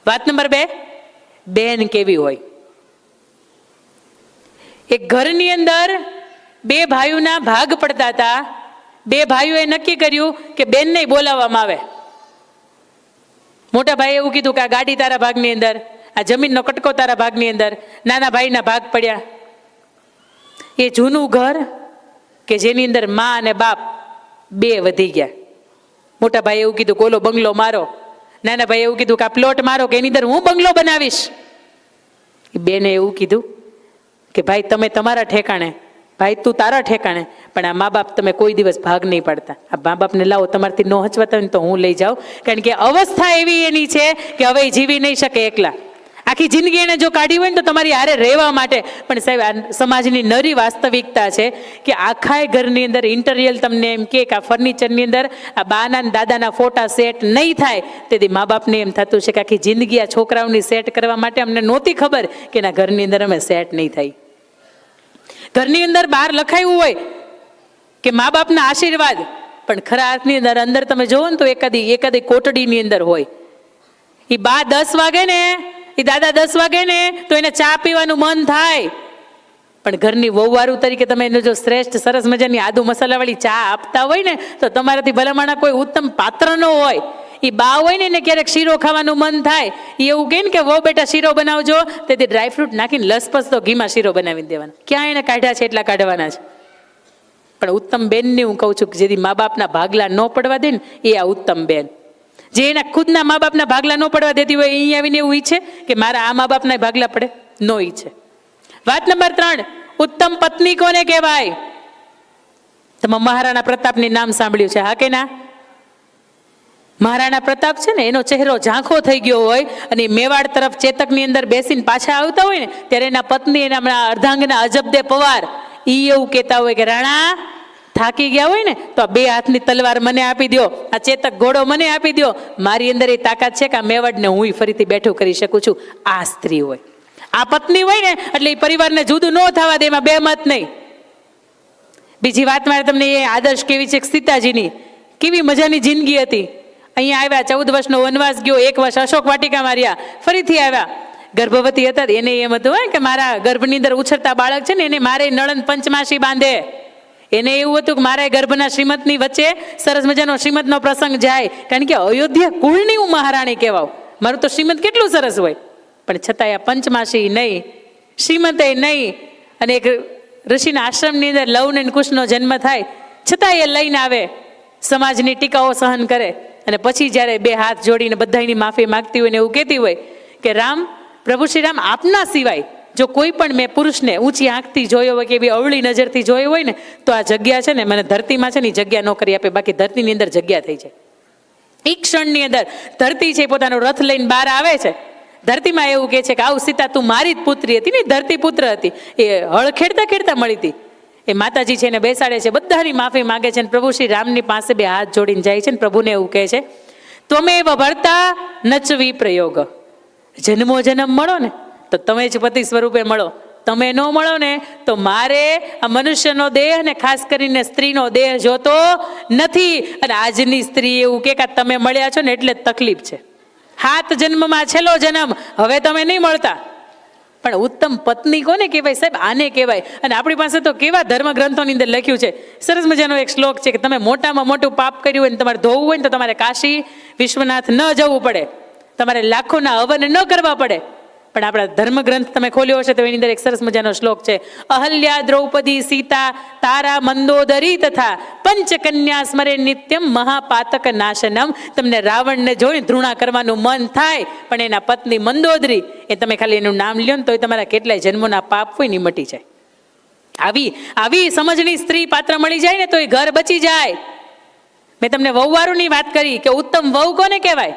વાત નંબર 2, બેન કેવી હોય? એક ઘરની અંદર 2 ભાઈઓના ભાગ પડતા હતા. 2 ભાઈઓએ નક્કી કર્યું કે બેનને બોલાવવામાં આવે. મોટા ભાઈએ એવું કીધું કે આ ગાડી તારા ભાગની અંદર, આ જમીનનો કટકો તારા ભાગની અંદર. નાના ભાઈના ભાગ પડ્યા. એ જૂનું ઘર કે જેની અંદર મા અને બાપ 2 વધી ગયા. મોટા ભાઈએ એવું કીધું કે ઓલો બંગલો મારો. નાના ભાઈએ એવું કીધું કે આ પ્લોટ મારો, કે એની અંદર હું બંગલો બનાવીશ. એ બેને એવું કીધું કે ભાઈ તમે તમારા ઠેકાણે, ભાઈ તું તારા ઠેકાણે, પણ આ મા બાપ તમે કોઈ દિવસ ભાગ નહીં પાડતા. આ મા બાપને લાવો, તમારાથી ન હચવાતા હોય ને તો હું લઈ જાઉં, કારણ કે અવસ્થા એવી એની છે કે હવે જીવી નહીં શકે એકલા. આખી જિંદગી એને જો કાઢી હોય ને તો તમારી હારે રહેવા માટે. પણ સાહેબ આ સમાજની નરી વાસ્તવિકતા છે કે આખા ઘરની અંદર ઇન્ટરિયર તમને એમ કે આ ફર્નિચરની અંદર આ બાના દાદાના ફોટા સેટ નહીં થાય, તેથી મા બાપને એમ થતું છે કે આખી જિંદગી આ છોકરાઓની સેટ કરવા માટે અમને નહોતી ખબર કે એના ઘરની અંદર અમે સેટ નહીં થાય. ઘરની અંદર બહાર લખાયું હોય કે મા બાપના આશીર્વાદ, પણ ખરા અર્થની અંદર તમે જોવો ને તો એકાદી કોટડીની અંદર હોય. એ બા 10 વાગે ને, એ દાદા 10 વાગે ને તો એને ચા પીવાનું મન થાય, પણ ઘરની વહુવારું તરીકે તમે એને જો શ્રેષ્ઠ સરસ મજાની આદુ મસાલાવાળી ચા આપતા હોય ને તો તમારાથી ભલામણા કોઈ ઉત્તમ પાત્ર ન હોય. એ બા હોય ને એને ક્યારેક શીરો ખાવાનું મન થાય, એ એવું કહે ને કે વહુ બેટા શીરો બનાવજો, તેથી ડ્રાયફ્રૂટ નાખીને લસપસ તો ઘીમાં શીરો બનાવી દેવાનો. ક્યાં એને કાઢ્યા છે એટલા કાઢવાના છે. પણ ઉત્તમ બેનને હું કહું છું કે જેથી મા બાપના ભાગલા ન પડવા દે ને એ આ ઉત્તમ બેન. જે એના ખુદના મા બાપના ભાગલા ન પડવા દેતી હોય અહીં આવીને એવું ઈચ્છે કે મારા આ મા બાપના ભાગલા પડે, નો ઈચ્છે. વાત નંબર 3, ઉત્તમ પત્ની કોને કહેવાય? તમે મહારાણા પ્રતાપની નામ સાંભળ્યું છે, હા કે ના? મહારાણા પ્રતાપ છે ને, એનો ચહેરો ઝાંખો થઈ ગયો હોય અને મેવાડ તરફ ચેતકની અંદર બેસીને પાછા આવતા હોય ને ત્યારે એના પત્ની, એના અર્ધાંગના અજબદે પવાર, એ એવું કહેતા હોય કે રાણા થાકી ગયા હોય ને તો આ 2 હાથની તલવાર મને આપી દો, આ ચેતક ઘોડો મને આપી દો, મારી અંદર એ તાકાત છે કે આ મેવાડને હું ફરીથી બેઠું કરી શકું છું. આ સ્ત્રી હોય, આ પત્ની હોય ને એટલે એ પરિવારને જુદું ન થવા દે, એમાં 2 મત નહીં. બીજી વાત મારે તમને એ આદર્શ કેવી છે, સીતાજીની કેવી મજાની જિંદગી હતી. અહીંયા આવ્યા, 14 વર્ષનો વનવાસ ગયો, 1 વર્ષ અશોક વાટિકા માર્યા, ફરીથી આવ્યા. ગર્ભવતી હતા એને એમ હતું કે મારા ગર્ભની અંદર ઉછરતા બાળક છે ને એને મારે નળન પંચમાસી બાંધે. એને એવું હતું કે મારા ગર્ભના શ્રીમતની વચ્ચે સરસ મજાનો શ્રીમતનો પ્રસંગ જાય, કારણ કે અયોધ્યા કુળની હું મહારાણી કહેવાઉં, મારું તો શ્રીમત કેટલું સરસ હોય. પણ છતાંય આ પંચમાસી નહીં, શ્રીમતે નહીં, અને એક ઋષિના આશ્રમની અંદર લવ ને કુશનો જન્મ થાય, છતાં એ લઈને આવે, સમાજની ટીકાઓ સહન કરે, અને પછી જ્યારે 2 હાથ જોડીને બધાની માફી માગતી હોય ને એવું કહેતી હોય કે રામ, પ્રભુ શ્રી રામ, આપના સિવાય જો કોઈ પણ મેં પુરુષને ઊંચી આંખથી જોયો હોય કે એવી અવળી નજરથી જોયો હોય ને તો આ જગ્યા છે ને મને ધરતીમાં છે ને જગ્યા ન કરી આપે, બાકી ધરતીની અંદર જગ્યા થઈ જાય. એક ક્ષણની અંદર ધરતી છે પોતાનો રથ લઈને બહાર આવે છે. ધરતીમાં એવું કહે છે કે આવું સીતા તું મારી જ પુત્રી હતી ને, ધરતી પુત્ર હતી, એ હળ ખેડતા ખેડતા મળી હતી. એ માતાજી છે એને બેસાડે છે, બધાની માફી માગે છે, અને પ્રભુ શ્રી રામની પાસે 2 હાથ જોડીને જાય છે ને પ્રભુને એવું કહે છે, તમે ભરતા નચવી પ્રયોગ, જન્મો જન્મ મળો ને તો તમે જ પતિ સ્વરૂપે મળો, તમે ન મળો ને તો મારે આ મનુષ્યનો દેહ ને ખાસ કરીને સ્ત્રીનો દેહ જોતો નથી. અને આજની સ્ત્રી એવું કે તમે મળ્યા છો ને એટલે જ તકલીફ છે, 7 જન્મમાં છેલ્લો જન્મ, હવે તમે નહીં મળતા. પણ ઉત્તમ પત્ની કોને કહેવાય સાહેબ? આને કહેવાય. અને આપણી પાસે તો કેવા ધર્મ ગ્રંથોની અંદર લખ્યું છે, સરસ મજાનો એક શ્લોક છે કે તમે મોટામાં મોટું પાપ કર્યું હોય ને તમારે ધોવું હોય ને તો તમારે કાશી વિશ્વનાથ ન જવું પડે, તમારે લાખોના હવન ન કરવા પડે. પણ આપણા ધર્મગ્રંથ તમે ખોલ્યો હશે તો એની અંદર એક સરસ મજાનો શ્લોક છે, અહલ્યા દ્રૌપદી સીતા તારા મંદોદરી તથા પંચકન્યા સ્મરે નિત્યમ મહાપાતક નાશનમ. તમને રાવણને જોઈને ધૃણા કરવાનું મન થાય, પણ એના પત્ની મંદોદરી, એ તમે ખાલી એનું નામ લ્યો ને તો તમારા કેટલાય જન્મોના પાપ હોય ને મટી જાય. આવી સમજણી સ્ત્રી પાત્ર મળી જાય ને તો એ ઘર બચી જાય. મેં તમને વહુવારુની વાત કરી કે ઉત્તમ વહુ કોને કહેવાય?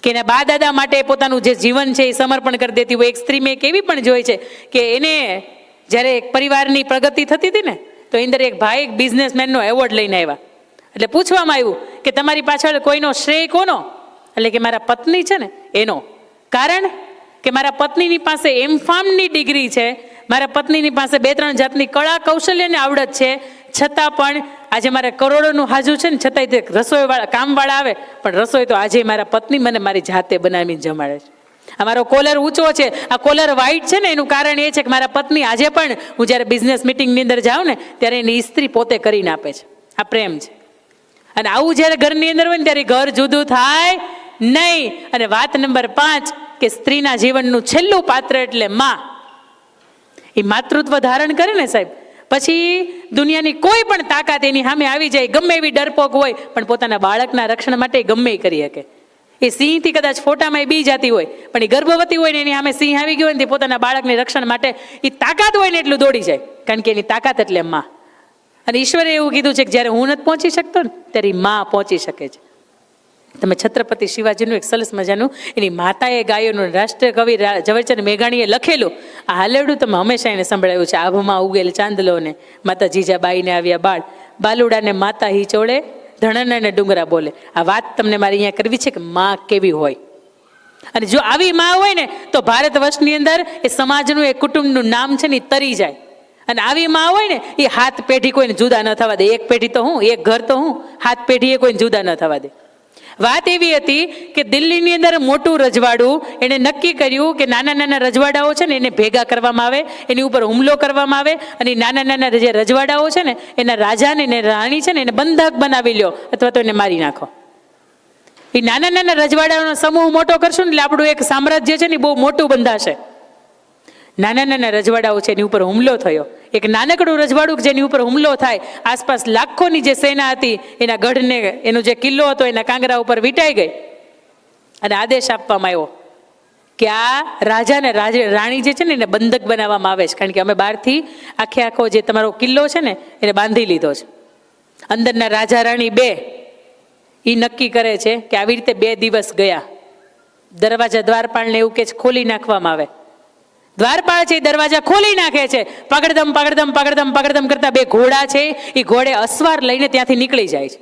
કે એના બા દાદા માટે પોતાનું જે જીવન છે એ સમર્પણ કરી દેતી હોય. એક સ્ત્રી મેં કેવી પણ જોઈ છે કે એને જ્યારે એક પરિવારની પ્રગતિ થતી હતી ને તો અંદર એક ભાઈ એક બિઝનેસમેનનો એવોર્ડ લઈને આવ્યા. એટલે પૂછવામાં આવ્યું કે તમારી પાછળ કોઈનો શ્રેય કોનો? એટલે કે મારા પત્ની છે ને એનો. કારણ કે મારા પત્નીની પાસે M.Pharmની ડિગ્રી છે, મારા પત્નીની પાસે 2-3 જાતની કળા કૌશલ્યની આવડત છે, છતાં પણ આજે મારે કરોડોનું હાજુ છે ને, છતાંય તે રસોઈવાળા કામવાળા આવે પણ રસોઈ તો આજે મારા પત્ની મને મારી જાતે બનાવીને જમાડે છે. આ મારો કોલર ઊંચો છે, આ કોલર વ્હાઈટ છે ને, એનું કારણ એ છે કે મારા પત્ની આજે પણ હું જ્યારે બિઝનેસ મિટિંગની અંદર જાઉં ને ત્યારે એની ઇસ્ત્રી પોતે કરીને આપે છે. આ પ્રેમ છે. અને આવું જ્યારે ઘરની અંદર હોય ને ત્યારે ઘર જુદું થાય નહીં. અને વાત નંબર 5 કે સ્ત્રીના જીવનનું છેલ્લું પાત્ર એટલે માં. એ માતૃત્વ ધારણ કરે ને સાહેબ, પછી દુનિયાની કોઈ પણ તાકાત એની સામે આવી જાય, ગમે એવી ડરપોક હોય પણ પોતાના બાળકના રક્ષણ માટે ગમે એ કરી શકે. એ સિંહથી કદાચ ફોટામાં એ બી જતી હોય પણ એ ગર્ભવતી હોય ને એની સામે સિંહ આવી ગયો હોય ને તે પોતાના બાળકને રક્ષણ માટે એ તાકાત હોય ને એટલું દોડી જાય, કારણ કે એની તાકાત એટલે માં. અને ઈશ્વરે એવું કીધું છે કે જ્યારે હું નથી પહોંચી શકતો ને ત્યારે માં પહોંચી શકે છે. તમે છત્રપતિ શિવાજીનું એક સરસ મજાનું એની માતાએ ગાયોનું રાષ્ટ્રીય કવિ ઝવેરચંદ મેઘાણીએ લખેલું આ હાલેડું તમે હંમેશા એને સંભળાયું છે. આભમાં ઉગેલ ચાંદલો ને માતા જીજાબાઈને આવ્યા બાળ, બાલુડાને માતા હિચોળે, ધણને ડુંગરા બોલે. આ વાત તમને મારે અહીંયા કરવી છે કે માં કેવી હોય. અને જો આવી માં હોય ને તો ભારત વર્ષની અંદર એ સમાજનું એ કુટુંબનું નામ છે ને તરી જાય. અને આવી માં હોય ને એ 7 પેઢી કોઈને જુદા ન થવા દે. એક પેઢી તો હું, એક ઘર તો હું, 7 પેઢીએ કોઈને જુદા ન થવા દે. વાત એવી હતી કે દિલ્હીની અંદર મોટું રજવાડું એને નક્કી કર્યું કે નાના નાના રજવાડાઓ છે ને એને ભેગા કરવામાં આવે, એની ઉપર હુમલો કરવામાં આવે અને નાના નાના જે રજવાડાઓ છે ને એના રાજાને ને રાણી છે ને એને બંધક બનાવી લ્યો અથવા તો એને મારી નાખો. એ નાના નાના રજવાડાઓનો સમૂહ મોટો કરશું ને એટલે આપણું એક સામ્રાજ્ય છે ને બહુ મોટું બંધાશે. નાના નાના રજવાડાઓ છે એની ઉપર હુમલો થયો. એક નાનકડું રજવાડું જેની ઉપર હુમલો થાય, આસપાસ લાખોની જે સેના હતી એના ગઢને, એનો જે કિલ્લો હતો એના કાંગરા ઉપર વીંટાઈ ગઈ. અને આદેશ આપવામાં આવ્યો કે આ રાજાને રાણી જે છે ને એને બંધક બનાવવામાં આવે છે, કારણ કે અમે બહારથી આખો જે તમારો કિલ્લો છે ને એને બાંધી લીધો છે. અંદરના રાજા રાણી 2 એ નક્કી કરે છે કે આવી રીતે 2 દિવસ ગયા, દરવાજા દ્વારપાળને એવું કે ખોલી નાખવામાં આવે. દ્વારપાળ છે દરવાજા ખોલી નાખે છે. પગડદમ પગડદમ પગડદમ પગડદમ કરતા 2 ઘોડા છે એ ઘોડે અસવાર લઈને ત્યાંથી નીકળી જાય છે.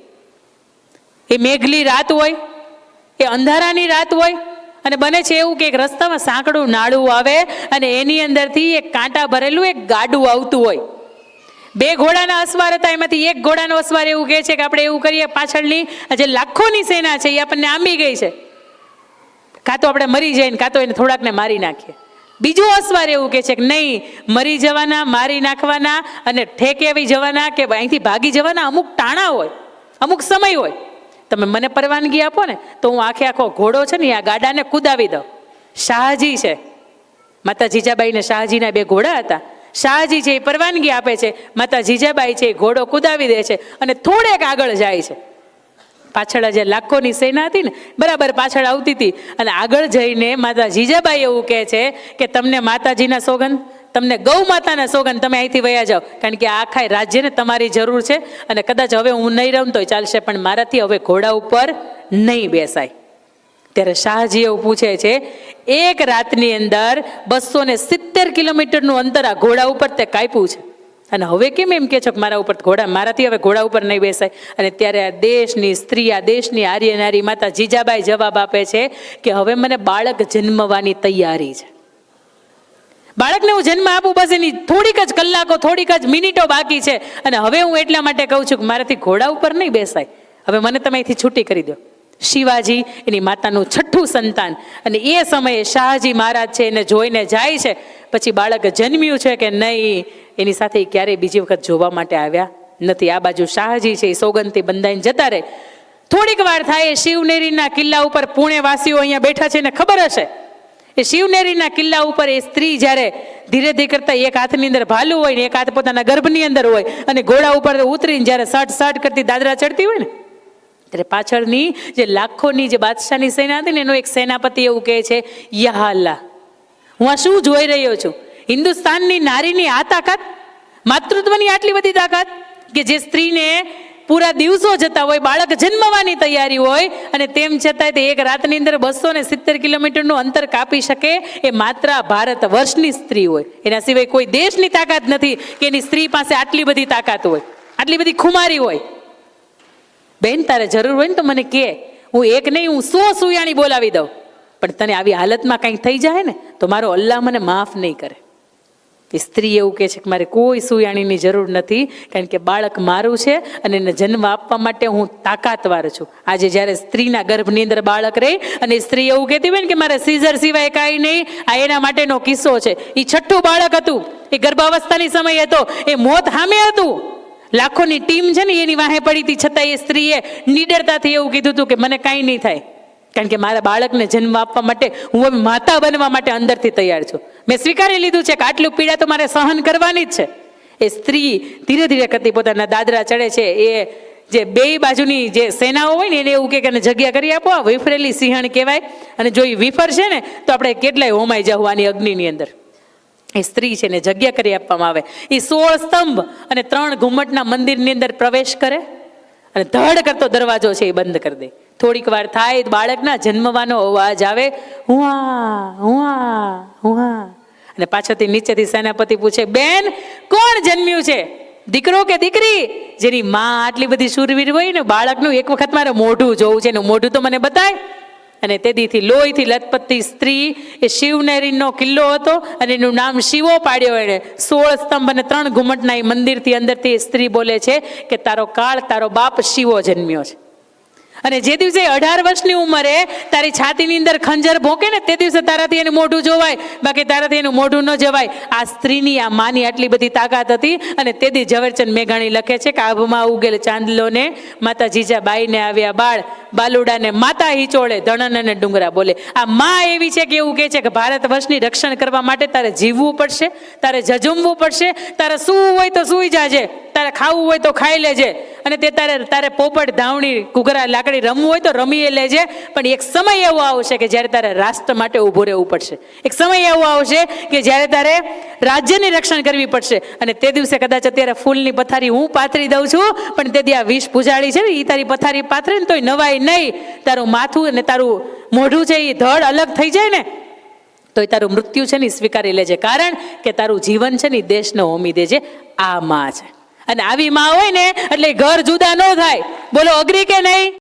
એ મેઘલી રાત હોય, એ અંધારાની રાત હોય અને બને છે એવું કે એક રસ્તામાં સાંકડું નાળું આવે અને એની અંદરથી એક કાંટા ભરેલું એક ગાડું આવતું હોય. 2 ઘોડાના અસવાર હતા, એમાંથી એક ઘોડાનો અસવાર એવું કહે છે કે આપણે એવું કરીએ, પાછળની જે લાખોની સેના છે એ આપણને આંબી ગઈ છે, કાં તો આપણે મરી જઈએ કાં તો એને થોડાકને મારી નાખીએ. બીજો અસવાર એવું કે છે કે નહીં, મરી જવાના, મારી નાખવાના અને ઠેકેવી જવાના કે અહીંથી ભાગી જવાના અમુક ટાણા હોય, અમુક સમય હોય. તમે મને પરવાનગી આપો ને તો હું આખો ઘોડો છે ને આ ગાડાને કુદાવી દઉં. શાહજી છે, માતા જીજાબાઈને શાહજીના 2 ઘોડા હતા. શાહજી છે એ પરવાનગી આપે છે, માતા જીજાબાઈ છે એ ઘોડો કુદાવી દે છે અને થોડેક આગળ જાય છે. પાછળ જે લાખોની સેના હતી ને બરાબર પાછળ આવતી હતી અને આગળ જઈને માતા જીજાબાઈ એવું કહે છે કે તમને માતાજીના સોગંદ, તમને ગૌ માતાના સોગંદ, તમે અહીંથી વયા જાઓ, કારણ કે આખા રાજ્યને તમારી જરૂર છે અને કદાચ હવે હું નહીં રહું તોય ચાલશે પણ મારાથી હવે ઘોડા ઉપર નહીં બેસાય. ત્યારે શાહજી એવું પૂછે છે, એક રાતની અંદર 270 કિલોમીટરનું અંતર આ ઘોડા ઉપર તે કાપ્યું છે અને હવે કેમ એમ કે છો કે મારાથી હવે ઘોડા ઉપર નહીં બેસાય. અને ત્યારે આ દેશની સ્ત્રી, આ દેશની આર્ય નારી માતા જીજાબાઈ જવાબ આપે છે કે હવે મને બાળક જન્મવાની તૈયારી છે. બાળકને હું જન્મ આપું બસ એની થોડીક જ કલાકો, થોડીક જ મિનિટો બાકી છે અને હવે હું એટલા માટે કહું છું કે મારાથી ઘોડા ઉપર નહીં બેસાય, હવે મને તમે અહીંથી છૂટી કરી દો. શિવાજી એની માતાનું 6થું સંતાન અને એ સમયે શાહજી મહારાજ છે એને જોઈને જાય છે. પછી બાળક જન્મ્યું છે કે નહીં એની સાથે ક્યારેય બીજી વખત જોવા માટે આવ્યા નથી. આ બાજુ શાહજી છે એ સોગંદથી બંધાઈને જતા રહે. થોડીક વાર થાય, શિવનેરીના કિલ્લા ઉપર પુણેવાસીઓ અહીંયા બેઠા છે ને ખબર હશે, એ શિવનેરીના કિલ્લા ઉપર એ સ્ત્રી જ્યારે ધીરે ધીરે કરતા એક હાથની અંદર ભાલું હોય ને એક હાથ પોતાના ગર્ભની અંદર હોય અને ઘોડા ઉપર ઉતરીને જ્યારે સટ કરતી દાદરા ચડતી હોય ને ત્યારે પાછળની જે લાખોની જે બાદશાહની સેના હતી ને એનો એક સેનાપતિ એવું કહે છે, યા અલ્લાહ, હું આ શું જોઈ રહ્યો છું? હિન્દુસ્તાનની નારીની આ તાકાત, માતૃત્વની આટલી બધી તાકાત કે જે સ્ત્રીને પૂરા દિવસો જતા હોય, બાળક જન્મવાની તૈયારી હોય અને તેમ છતાંય તે એક રાતની અંદર 270 કિલોમીટરનું અંતર કાપી શકે. એ માત્ર ભારત વર્ષની સ્ત્રી હોય, એના સિવાય કોઈ દેશની તાકાત નથી કે એની સ્ત્રી પાસે આટલી બધી તાકાત હોય, આટલી બધી ખુમારી હોય. બેન તારે જરૂર હોય ને તો મને કહે, હું એક નહીં હું 100 સુયાણી બોલાવી દઉં, પણ તને આવી હાલતમાં કંઈક થઈ જાય ને તો મારો અલ્લાહ મને માફ નહીં કરે. એ સ્ત્રી એવું કહે છે કે મારે કોઈ સુયાણીની જરૂર નથી, કારણ કે બાળક મારું છે અને એને જન્મ આપવા માટે હું તાકાતવાર છું. આજે જ્યારે સ્ત્રીના ગર્ભની અંદર બાળક રહે અને સ્ત્રી એવું કહેતી હોય ને કે મારે સીઝર સિવાય કાંઈ નહીં, આ એના માટેનો કિસ્સો છે. એ છઠ્ઠું બાળક હતું, એ ગર્ભાવસ્થાની સમય હતો, એ મોત સામે હતું, લાખોની ટીમ છે ને એની વાહે પડી હતી, છતાં એ સ્ત્રીએ નિડરતાથી એવું કીધું હતું કે મને કાંઈ નહીં થાય, કારણ કે મારા બાળકને જન્મ આપવા માટે હું હવે માતા બનવા માટે અંદરથી તૈયાર છું. મેં સ્વીકારી લીધું છે કે આટલું પીડા તો મારે સહન કરવાની જ છે. એ સ્ત્રી ધીરે ધીરે કરતી પોતાના દાદરા ચડે છે. એ જે બે બાજુની જે સેનાઓ હોય ને એને એવું કે જગ્યા કરી આપો, આ વિફરેલી સિંહણ કહેવાય, અને જો એ વિફર છે ને તો આપણે કેટલાય હોમાઈ જવાની અગ્નિની અંદર. એ સ્ત્રી છે ને જગ્યા કરી આપવામાં આવે. એ 16 સ્તંભ અને 3 ઘુમ્મટના મંદિરની અંદર પ્રવેશ કરે અને ધડ કરતો દરવાજો છે એ બંધ કરી દે. થોડીક વાર થાય બાળકના જન્મવાનો અવાજ આવે, હુઆ હુઆ હુઆ, અને પાછળથી નીચેથી સેનાપતિ પૂછે, બેન કોણ જન્મ્યું છે, દીકરો કે દીકરી? જેની માં આટલી બધી શૂરવીર હોય ને, બાળકનું એક વખત મારે મોઢું જોવું છે, એનું મોઢું તો મને બતાય. અને તેદીથી લોહીથી લથપથતી સ્ત્રી, એ શિવનેરીનો કિલ્લો હતો અને એનું નામ શિવો પાડ્યો એને. 16 સ્તંભ અને 3 ઘુમ્મટના એ મંદિરથી અંદરથી સ્ત્રી બોલે છે કે તારો કાળ, તારો બાપ શિવો જન્મ્યો છે. અને જે દિવસે 18 વર્ષની ઉંમરે તારી છાતીની અંદર ખંજર ભોંકે ને તે દિવસે તારાથી એનું મોઢું જોવાય, બાકી તારાથી એનું મોઢું ન જવાય. આ સ્ત્રીની, આ માની આટલી બધી તાકાત હતી. અને તેદી ઝવેરચંદ મેઘાણી લખે છે કે આભમાં ઉગેલ ચાંદલોને માતા જીજાબાઈને આવ્યા બાળ, બાલુડાને માતા હિચોળે ધણન અને ડુંગરા બોલે. આ માં એવી છે કે એવું કહે છે કે ભારત વર્ષની રક્ષણ કરવા માટે તારે જીવવું પડશે, તારે જજુમવું પડશે, તારે સૂવું હોય તો સૂઈ જાજે, તારે ખાવું હોય તો ખાઈ લેજે, અને તે તારે પોપટ ધાવણી ઘૂઘરા લાકડી રમવું હોય તો રમી લેજે. પણ એક સમય એવો આવશે કે જ્યારે તારે રાષ્ટ્ર માટે ઊભું રહેવું પડશે. એક સમય એવો આવશે કે જ્યારે તારે રાજ્યની રક્ષણ કરવી પડશે. અને તે દિવસે કદાચ અત્યારે ફૂલની પથારી હું પાથરી દઉં છું, પણ તે દી આ વિષ પૂજાડી છે ને એ તારી પથારી પાથરે ને તોય નવાય નહીં. તારું માથું અને તારું મોઢું છે એ ધડ અલગ થઈ જાય ને તોય તારું મૃત્યુ છે ને સ્વીકારી લેજે, કારણ કે તારું જીવન છે ને દેશને હોમી દેજે. આ માં છે. અને આવી માં હોય ને એટલે ઘર જુદા ન થાય. બોલો અઘરી કે નહીં?